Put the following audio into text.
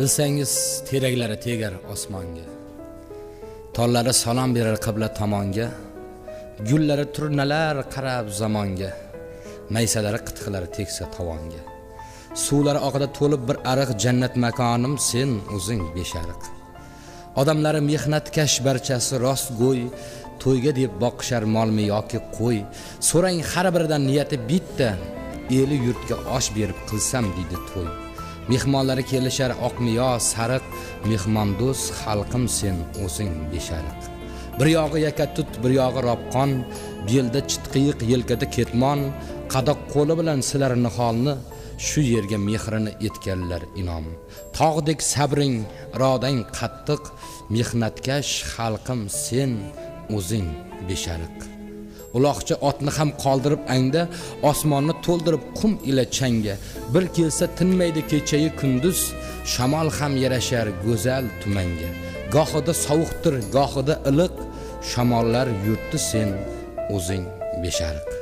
Bilsangiz teraklari tegar osmonga, tollari salom berar qibla tomonga, gullari turnalar qarab zamonga, maysalari qitqilari teksa tovonga. Suvlari oqida to'lib bir ariq jannat makonim sen o'zing beshariq. Odamlari mehnatkash barchasi rostgo'y, to'yga deb boqishar molmi yoki qo'y. So'rang har biridan niyati bitta, eli yurtga osh berib qilsam deydi to'y. Mehmonlari kelishar oqmiyo sariq, mehmondo'st xalqim sen o'zing beshariq. Bir yog'i yakatut, bir yog'i robqon, belda chitqiyiq, yelkada ketmon, qadoq qo'li bilan silar niholni, shu yerga mehrini etganlar inom. Tog'dek sabring, irodang qattiq, mehnatkash xalqim sen o'zing beshariq. Uloqcha otni ham qoldirib angda, osmonni to'ldirib qum ila changa. Bir kelsa tinmaydi kechayi kunduz, shamol ham yarashar go'zal tumanga. Gohida sovuqdir, gohida iliq, shamollar yurti sen o'zing beshariq.